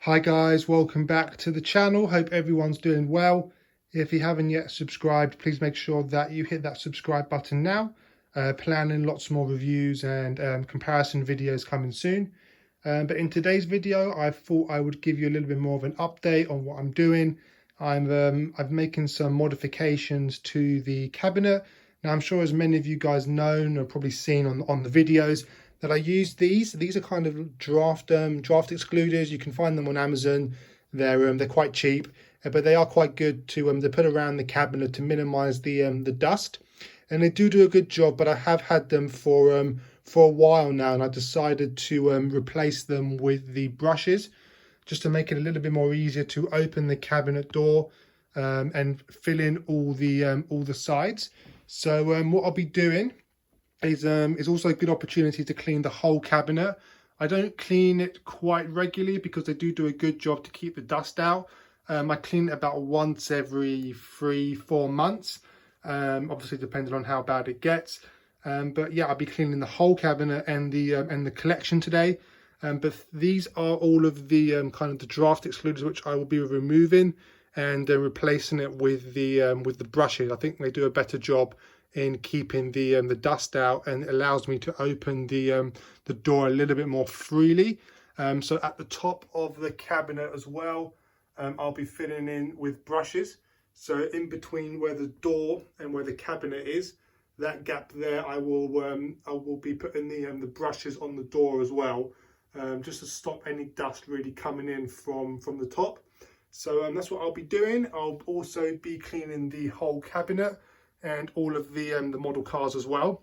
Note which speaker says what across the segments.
Speaker 1: Hi guys, welcome back to the channel. Hope everyone's doing well. If you haven't yet subscribed, please make sure that you hit that subscribe button now. Planning lots more reviews and comparison videos coming soon. But in today's video, I thought I would give you a little bit more of an update on what I'm doing. I'm making some modifications to the cabinet. Now, I'm sure as many of you guys know or probably seen on the videos that I use these. These are kind of draft excluders. You can find them on Amazon. They're quite cheap, but they are quite good to put around the cabinet to minimize the dust. And they do a good job, but I have had them for a while now, and I decided to replace them with the brushes just to make it a little bit more easier to open the cabinet door and fill in all the sides. So what I'll be doing is also a good opportunity to clean the whole cabinet. I don't clean it quite regularly because they do a good job to keep the dust out. I clean it about once every 3-4 months, obviously depending on how bad it gets. But yeah, I'll be cleaning the whole cabinet and the collection today. But these are all of the kind of the draft excluders which I will be removing and replacing it with the brushes. I think they do a better job in keeping the dust out, and it allows me to open the door a little bit more freely. So at the top of the cabinet as well, I'll be filling in with brushes. So in between where the door and where the cabinet is, that gap there, I will be putting the brushes on the door as well, just to stop any dust really coming in from the top. So that's what I'll be doing. I'll also be cleaning the whole cabinet and all of the model cars as well.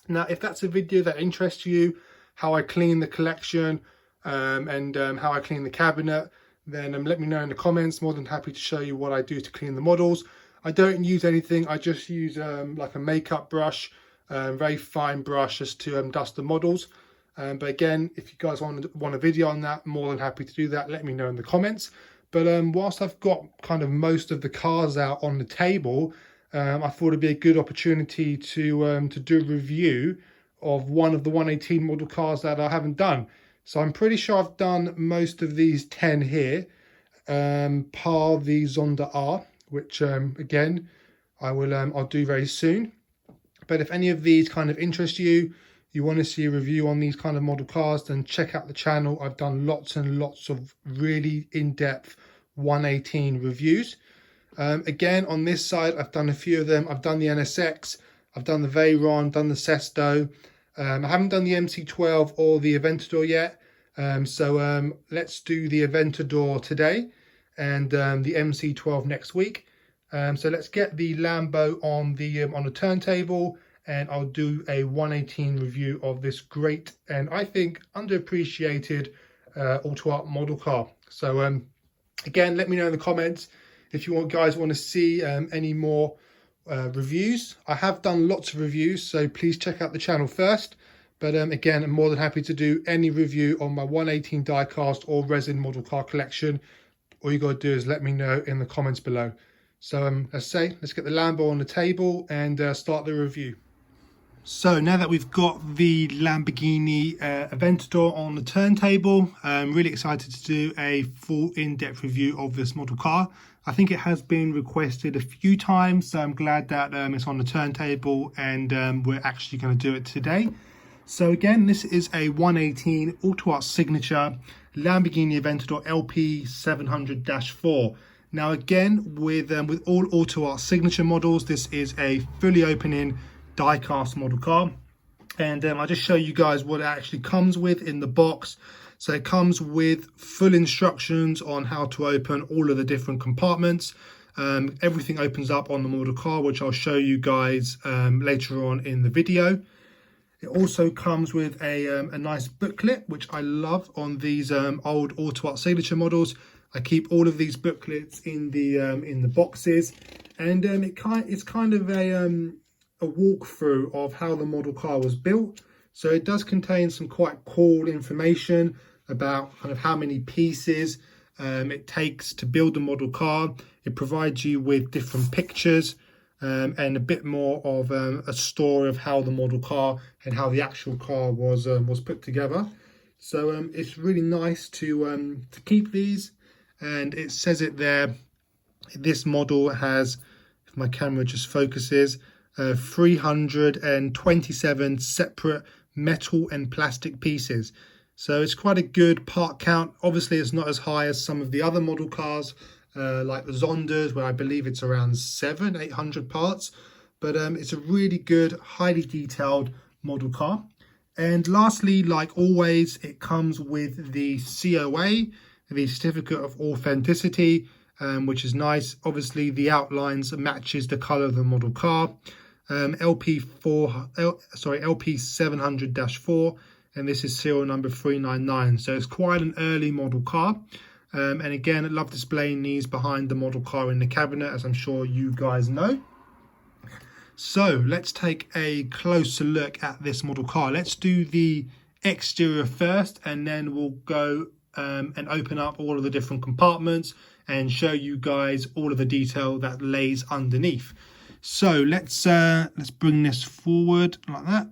Speaker 1: Now, if that's a video that interests you, how I clean the collection and how I clean the cabinet, then let me know in the comments. More than happy to show you what I do to clean the models. I don't use anything. I just use like a makeup brush, very fine brush, just to dust the models. But again, if you guys want a video on that, more than happy to do that. Let me know in the comments. But whilst I've got kind of most of the cars out on the table, I thought it'd be a good opportunity to do a review of one of the 118 model cars that I haven't done. So I'm pretty sure I've done most of these 10 here, par the Zonda R, which again I'll do very soon. But if any of these kind of interest you, you want to see a review on these kind of model cars, then check out the channel. I've done lots and lots of really in-depth 118 reviews. Again, on this side, I've done a few of them. I've done the NSX, I've done the Veyron, done the Sesto. I haven't done the MC12 or the Aventador yet. So let's do the Aventador today and the MC12 next week. So let's get the Lambo on the turntable, and I'll do a 118 review of this great and I think underappreciated AUTOart model car. So again, let me know in the comments if you guys want to see any more reviews. I have done lots of reviews, so please check out the channel first. But again, I'm more than happy to do any review on my 118 diecast or resin model car collection. All you got to do is let me know in the comments below. So let's get the Lambo on the table and start the review. So now that we've got the Lamborghini Aventador on the turntable, I'm really excited to do a full in-depth review of this model car. I think it has been requested a few times, so I'm glad that it's on the turntable and we're actually going to do it today. So again, this is a 118 AUTOart signature Lamborghini Aventador LP700-4. Now again, with all AUTOart signature models, this is a fully opening die-cast model car, and I'll just show you guys what it actually comes with in the box. So it comes with full instructions on how to open all of the different compartments. Everything opens up on the model car, which I'll show you guys later on in the video. It also comes with a nice booklet, which I love on these old AUTOart signature models. I keep all of these booklets in the boxes, and it's kind of a walkthrough of how the model car was built. So it does contain some quite cool information about kind of how many pieces it takes to build a model car. It provides you with different pictures and a bit more of a story of how the model car and how the actual car was put together. So it's really nice to keep these, and it says it there. This model has, if my camera just focuses, 327 separate metal and plastic pieces. So it's quite a good part count. Obviously, it's not as high as some of the other model cars, like the Zonders, where I believe it's around 800 parts. But it's a really good, highly detailed model car. And lastly, like always, it comes with the COA, the Certificate of Authenticity, which is nice. Obviously, the outlines matches the color of the model car. LP700-4, and this is serial number 399. So it's quite an early model car. And again, I love displaying these behind the model car in the cabinet, as I'm sure you guys know. So let's take a closer look at this model car. Let's do the exterior first, and then we'll go and open up all of the different compartments and show you guys all of the detail that lays underneath. So let's bring this forward like that.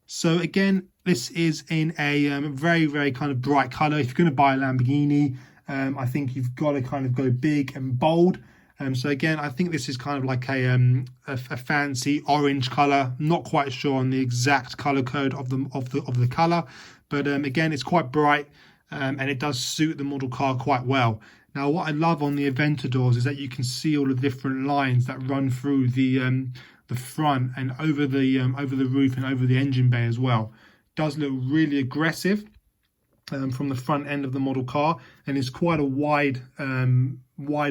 Speaker 1: So again, this is in a very, very kind of bright color. If you're going to buy a Lamborghini, I think you've got to kind of go big and bold. So again, I think this is kind of like a fancy orange color. Not quite sure on the exact color code of the color, but again, it's quite bright, and it does suit the model car quite well. Now, what I love on the Aventadors is that you can see all the different lines that run through the front and over the roof and over the engine bay as well. It does look really aggressive from the front end of the model car, and it's quite a wide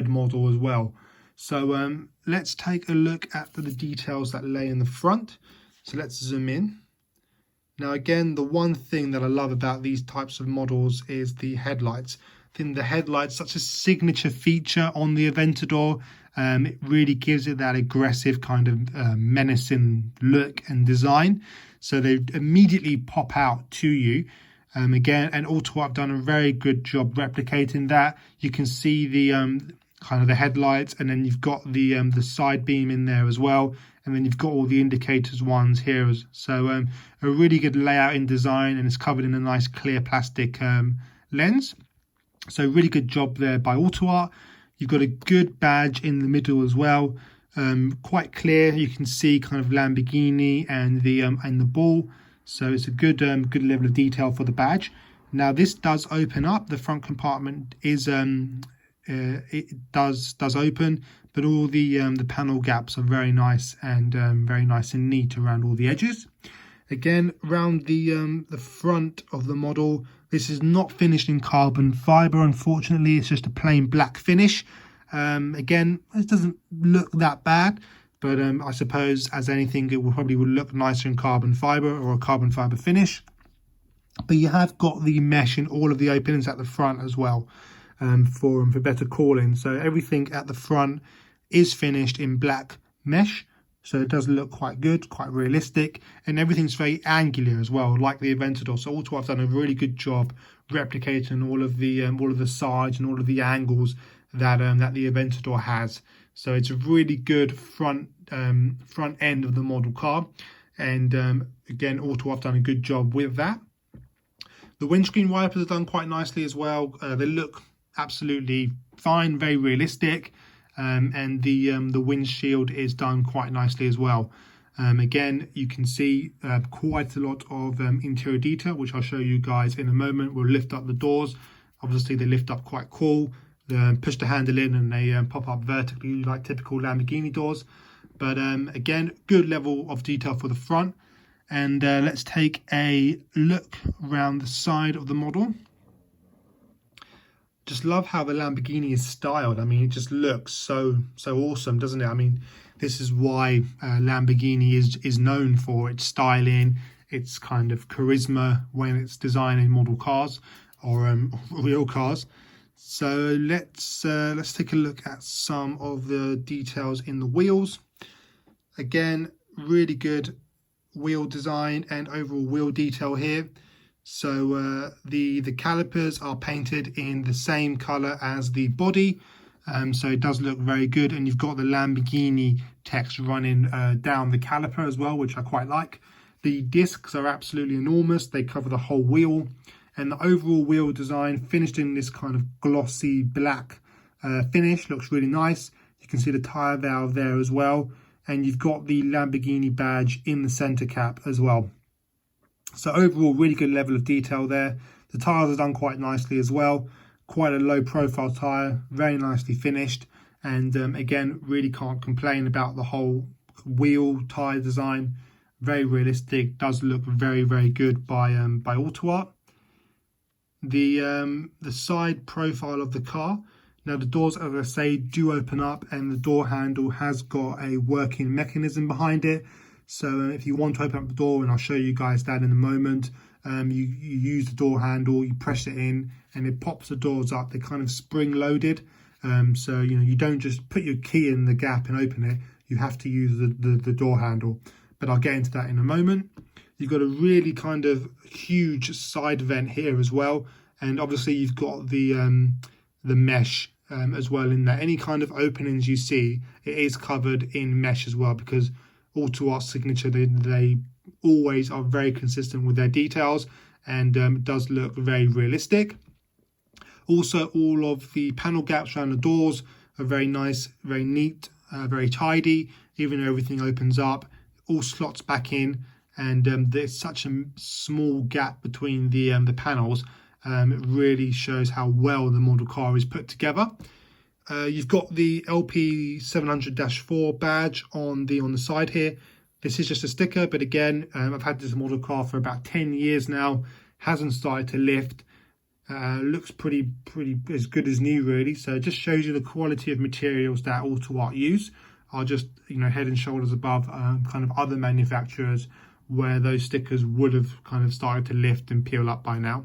Speaker 1: model as well. So let's take a look at the details that lay in the front. So let's zoom in. Now again, the one thing that I love about these types of models is the headlights. I think the headlights, such a signature feature on the Aventador. It really gives it that aggressive kind of menacing look and design. So they immediately pop out to you. Again, and AUTOart have done a very good job replicating that. You can see the kind of the headlights, and then you've got the side beam in there as well, and then you've got all the indicators ones here. So a really good layout in design, and it's covered in a nice clear plastic lens. So really good job there by AUTOart. You've got a good badge in the middle as well, quite clear. You can see kind of Lamborghini and the ball. So it's a good level of detail for the badge. Now this does open up. The front compartment is it does open, but all the panel gaps are very nice and neat around all the edges. Again, around the front of the model, this is not finished in carbon fiber. Unfortunately, it's just a plain black finish. Again, it doesn't look that bad. But I suppose, as anything, it probably would look nicer in carbon fiber or a carbon fiber finish. But you have got the mesh in all of the openings at the front as well, for better cooling. So everything at the front is finished in black mesh. So it does look quite good, quite realistic, and everything's very angular as well, like the Aventador. So AUTOart have done a really good job replicating all of the sides and all of the angles that the Aventador has. So it's a really good front end of the model car, and again, AUTOart have done a good job with that. The windscreen wipers are done quite nicely as well. They look absolutely fine, very realistic, and the windshield is done quite nicely as well. Again, you can see quite a lot of interior detail, which I'll show you guys in a moment. We'll lift up the doors. Obviously, they lift up quite cool. Push the handle in and they pop up vertically like typical Lamborghini doors. But again, good level of detail for the front. And let's take a look around the side of the model. Just love how the Lamborghini is styled. I mean, it just looks so awesome, doesn't it? I mean, this is why Lamborghini is known for its styling, its kind of charisma when it's designing model cars or real cars. So let's take a look at some of the details in the wheels. Again, really good wheel design and overall wheel detail here. So the calipers are painted in the same color as the body, so it does look very good, and you've got the Lamborghini text running down the caliper as well, which I quite like. The discs are absolutely enormous. They cover the whole wheel, and the overall wheel design finished in this kind of glossy black finish looks really nice. You can see the tire valve there as well, and you've got the Lamborghini badge in the center cap as well. So overall, really good level of detail there. The tires are done quite nicely as well. Quite a low profile tire, very nicely finished, and again, really can't complain about the whole wheel tire design. Very realistic, does look very good by AUTOart. The side profile of the car. Now the doors, as I say, do open up, and the door handle has got a working mechanism behind it. So if you want to open up the door, and I'll show you guys that in a moment, you use the door handle, you press it in, and it pops the doors up. They're kind of spring loaded. So you don't just put your key in the gap and open it. You have to use the door handle. But I'll get into that in a moment. You've got a really kind of huge side vent here as well, and obviously you've got the mesh as well in there. Any kind of openings you see, it is covered in mesh as well, because AUTOART's signature, they always are very consistent with their details, and it does look very realistic. Also, all of the panel gaps around the doors are very nice, very neat, very tidy. Even though everything opens up, all slots back in, and there's such a small gap between the panels. It really shows how well the model car is put together. You've got the LP700-4 badge on the side here. This is just a sticker, but again, I've had this model car for about 10 years now. Hasn't started to lift. Looks pretty as good as new, really. So it just shows you the quality of materials that AUTOart use are just head and shoulders above kind of other manufacturers where those stickers would have kind of started to lift and peel up by now.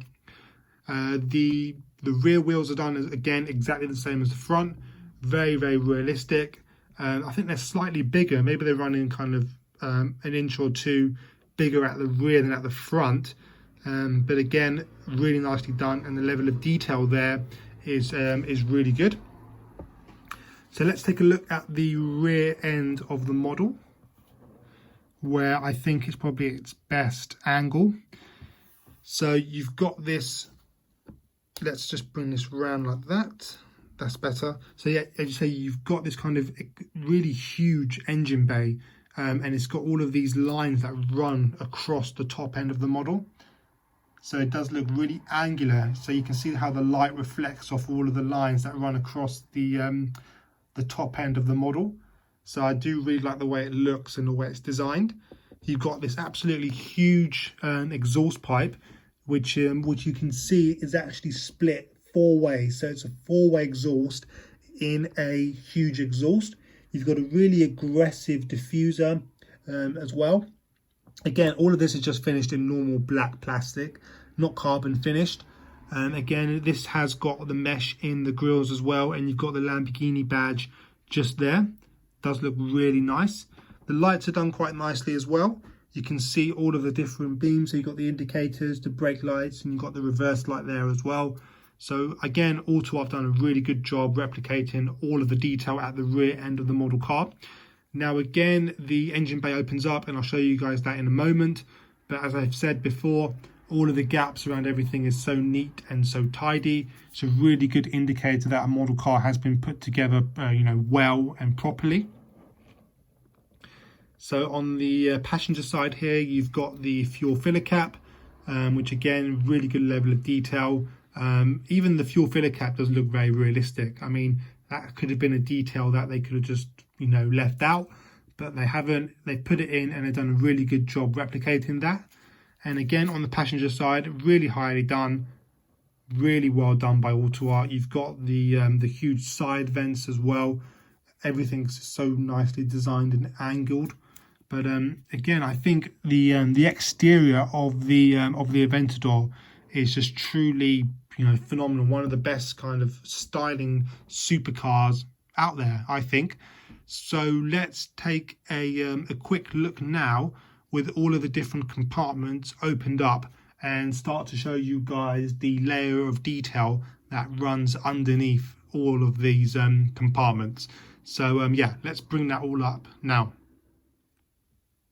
Speaker 1: The rear wheels are done again exactly the same as the front. Very realistic. I think they're slightly bigger. Maybe they're running kind of an inch or two bigger at the rear than at the front. But again, really nicely done, and the level of detail there is really good. So let's take a look at the rear end of the model, where I think it's probably its best angle. So you've got this. Let's just bring this round like that. That's better. So yeah, as you say, you've got this kind of really huge engine bay, and it's got all of these lines that run across the top end of the model. So it does look really angular. So you can see how the light reflects off all of the lines that run across the top end of the model. So I do really like the way it looks and the way it's designed. You've got this absolutely huge exhaust pipe, which you can see is actually split 4 ways. So it's a 4-way exhaust in a huge exhaust. You've got a really aggressive diffuser as well. Again, all of this is just finished in normal black plastic, not carbon finished. Again, this has got the mesh in the grills as well, and you've got the Lamborghini badge just there. Does look really nice. The lights are done quite nicely as well. You can see all of the different beams. So you've got the indicators, the brake lights, and you've got the reverse light there as well. So again, AUTOart have done a really good job replicating all of the detail at the rear end of the model car. Now again, the engine bay opens up, and I'll show you guys that in a moment. But as I've said before, all of the gaps around everything is so neat and so tidy. It's a really good indicator that a model car has been put together, well and properly. So on the passenger side here, you've got the fuel filler cap, which again, really good level of detail. Even the fuel filler cap does look very realistic. I mean, that could have been a detail that they could have just, left out, but they haven't. They've put it in, and they've done a really good job replicating that. And again, on the passenger side, really highly done, really well done by AUTOart. You've got the huge side vents as well. Everything's so nicely designed and angled. But again, I think the exterior of the Aventador is just truly phenomenal. One of the best kind of styling supercars out there, I think. So let's take a quick look now with all of the different compartments opened up and start to show you guys the layer of detail that runs underneath all of these compartments. So yeah, let's bring that all up now.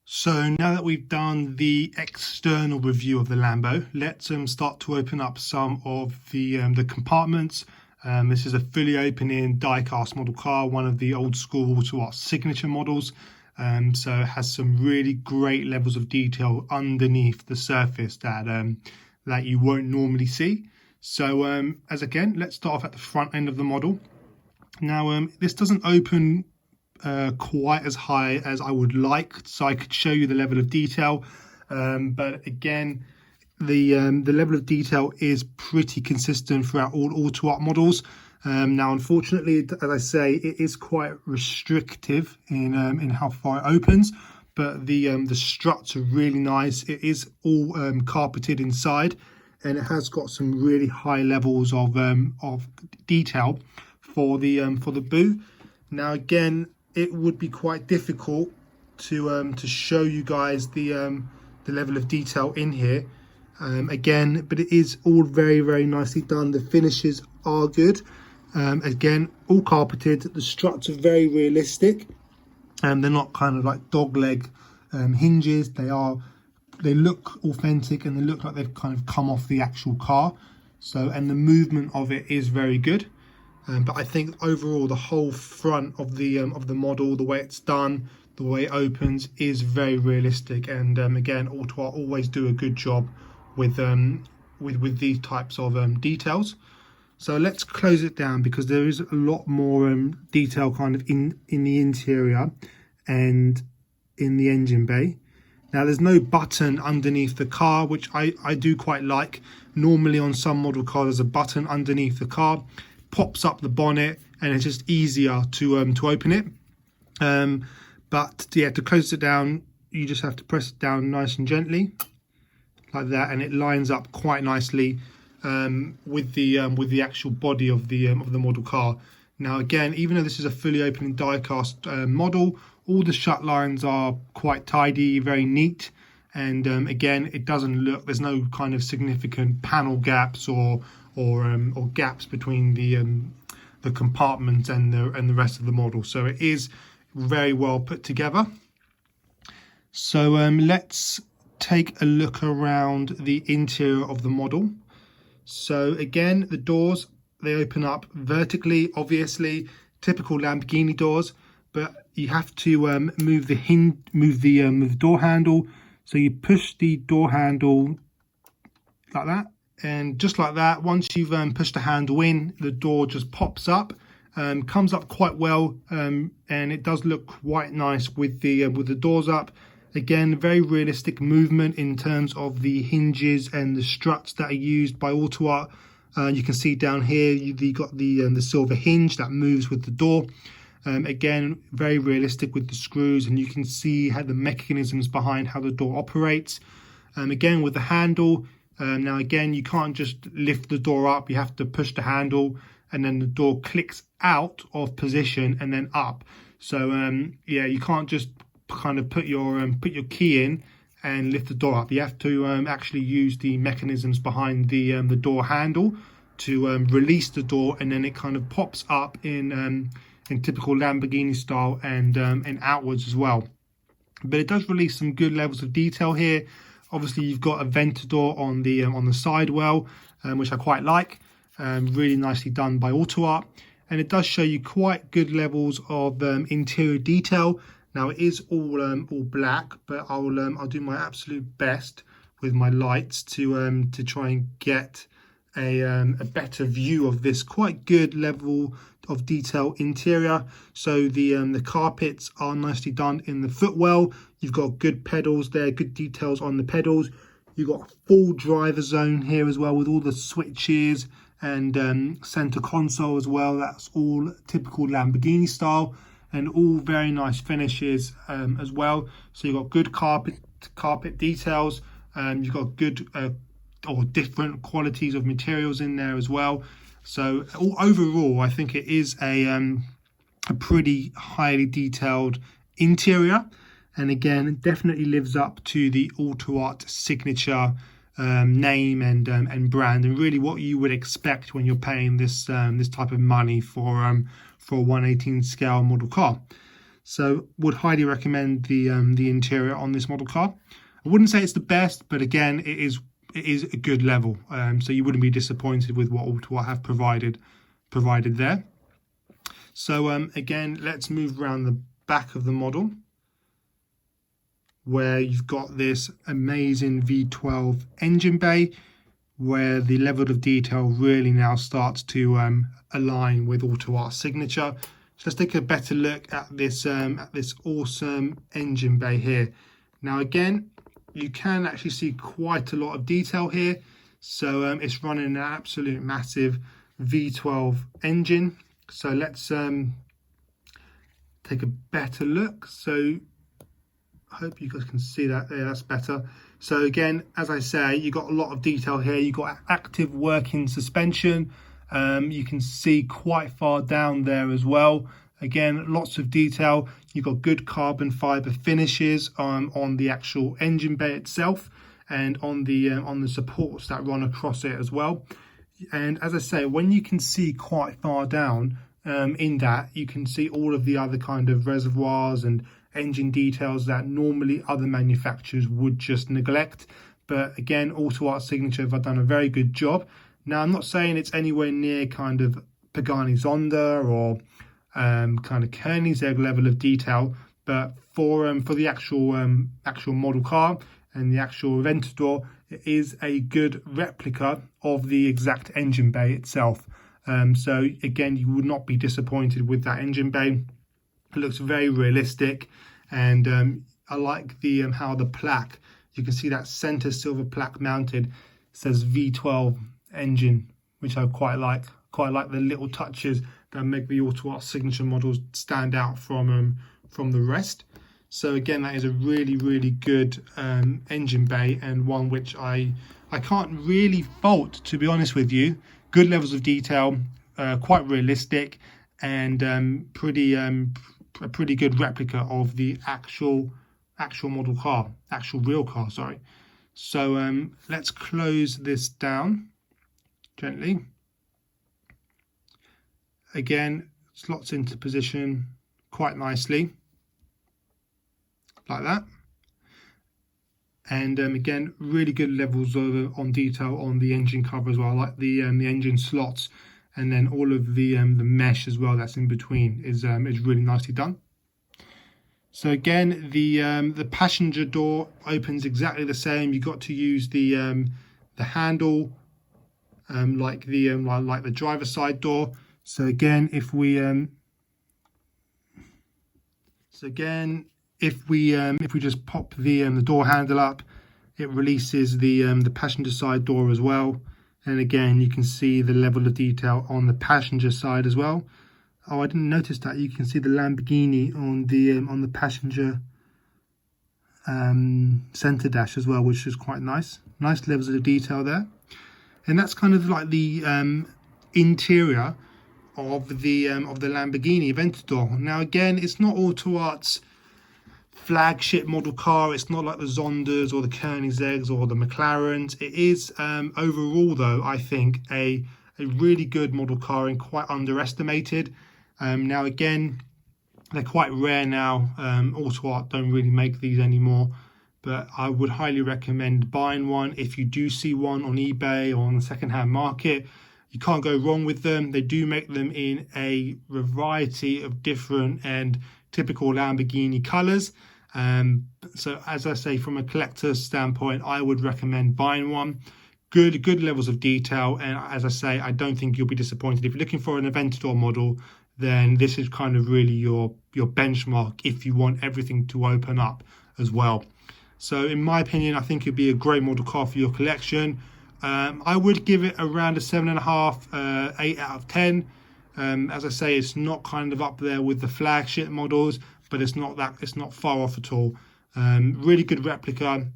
Speaker 1: So now that we've done the external review of the Lambo, let's start to open up some of the compartments. This is a fully opening die-cast model car, one of the old school AUTOart signature models. So it has some really great levels of detail underneath the surface that you won't normally see. So let's start off at the front end of the model. Now this doesn't open quite as high as I would like, so I could show you the level of detail, but again, the level of detail is pretty consistent throughout all AUTOart models. Now unfortunately, as I say, it is quite restrictive in how far it opens, but the struts are really nice. It is all carpeted inside, and it has got some really high levels of detail for the boot. Now again, it would be quite difficult to show you guys the level of detail in here, again, but it is all very, very nicely done. The finishes are good. Again, all carpeted. The struts are very realistic, and they're not kind of like dog leg hinges. They look authentic, and they look like they've kind of come off the actual car. So, and the movement of it is very good. But I think overall the whole front of the model, the way it's done, the way it opens, is very realistic. And again, AUTOart always do a good job with these types of details. So let's close it down, because there is a lot more detail kind of in the interior and in the engine bay. Now there's no button underneath the car, which I do quite like. Normally on some model cars there's a button underneath the car, pops up the bonnet, and it's just easier to open it. But yeah, to close it down, you just have to press it down nice and gently like that, and it lines up quite nicely with the actual body of the model car. Now again, even though this is a fully opening die-cast model, all the shut lines are quite tidy, very neat, and again, it doesn't look, there's no kind of significant panel gaps or gaps between the compartment and the rest of the model. So it is very well put together. So let's take a look around the interior of the model. So again, the doors, they open up vertically, obviously, typical Lamborghini doors, but you have to move the door handle. So you push the door handle like that. And just like that, once you've pushed the handle in, the door just pops up, comes up quite well, and it does look quite nice with the doors up. Again, very realistic movement in terms of the hinges and the struts that are used by AUTOart. You can see down here, you've got the silver hinge that moves with the door. Again, very realistic with the screws, and you can see how the mechanisms behind how the door operates. Again, with the handle. Now again, you can't just lift the door up, you have to push the handle, and then the door clicks out of position and then up. So yeah, you can't just kind of put your key in and lift the door up. You have to actually use the mechanisms behind the door handle to release the door, and then it kind of pops up in typical Lamborghini style and outwards as well. But it does release some good levels of detail here. Obviously, you've got Aventador on the sidewell, which I quite like. Really nicely done by AUTOart, and it does show you quite good levels of interior detail. Now it is all black, but I'll do my absolute best with my lights to try and get a better view of this quite good level of detail interior. So the carpets are nicely done in the footwell. You've got good pedals there, good details on the pedals. You've got a full driver zone here as well, with all the switches and center console as well. That's all typical Lamborghini style, and all very nice finishes as well. So you've got good carpet details. You've got good or different qualities of materials in there as well. So overall, I think it is a pretty highly detailed interior, and again, it definitely lives up to the AUTOart signature name and brand, and really what you would expect when you're paying this type of money for a 1/18 scale model car. So would highly recommend the interior on this model car. I wouldn't say it's the best, but again, it is a good level. So you wouldn't be disappointed with what AUTOart have provided there. So again, let's move around the back of the model, where you've got this amazing V12 engine bay, where the level of detail really now starts to align with AUTOart's signature. So let's take a better look at this awesome engine bay here. Now again, you can actually see quite a lot of detail here. So it's running an absolute massive V12 engine. So let's take a better look. So I hope you guys can see that there. That's better. So again, as I say, you got a lot of detail here. You got active working suspension. You can see quite far down there as well. Again, lots of detail. You've got good carbon fiber finishes on the actual engine bay itself, and on the supports that run across it as well. And as I say, when you can see quite far down in that, you can see all of the other kind of reservoirs and engine details that normally other manufacturers would just neglect. But again, AUTOart signature have done a very good job. Now, I'm not saying it's anywhere near kind of Pagani Zonda or kind of Koenigsegg level of detail, but for the actual model car and the actual Aventador, it is a good replica of the exact engine bay itself. So again, you would not be disappointed with that engine bay. It looks very realistic, and I like the how the plaque, you can see that center silver plaque mounted, says V12 engine, which I quite like the little touches that make the AUTOart signature models stand out from the rest. So again, that is a really good engine bay, and one which I can't really fault, to be honest with you. Good levels of detail, quite realistic, and a pretty good replica of the actual model car, actual real car, sorry. So let's close this down gently. Again, slots into position quite nicely, like that. And again, really good levels on detail on the engine cover as well. I like the engine slots, and then all of the mesh as well that's in between is really nicely done. So again, the passenger door opens exactly the same. You got to use the handle like the driver's side door. So again, if we just pop the door handle up, it releases the passenger side door as well. And again, you can see the level of detail on the passenger side as well. Oh, I didn't notice that. You can see the Lamborghini on the passenger center dash as well, which is quite nice. Nice levels of detail there. And that's kind of like the interior of the Lamborghini Aventador. Now again, it's not AUTOart's flagship model car. It's not like the Zondas or the Koenigseggs or the McLarens. It is overall, though, I think a really good model car and quite underestimated. Now again, they're quite rare now. AUTOart don't really make these anymore, but I would highly recommend buying one if you do see one on eBay or on the second-hand market. You can't go wrong with them. They do make them in a variety of different and typical Lamborghini colors. So as I say, from a collector's standpoint, I would recommend buying one. Good levels of detail, and as I say, I don't think you'll be disappointed. If you're looking for an Aventador model, then this is kind of really your benchmark if you want everything to open up as well. So in my opinion, I think it'd be a great model car for your collection. I would give it around a 7.5, 8 out of 10. As I say, it's not kind of up there with the flagship models, but it's not far off at all. Really good replica,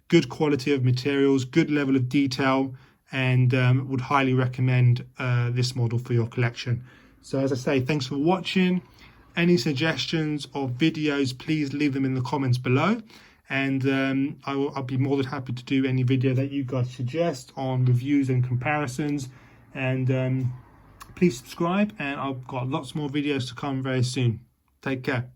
Speaker 1: good quality of materials, good level of detail, and would highly recommend this model for your collection. So as I say, thanks for watching. Any suggestions or videos, please leave them in the comments below. And I'll be more than happy to do any video that you guys suggest on reviews and comparisons. And please subscribe, and I've got lots more videos to come very soon. Take care.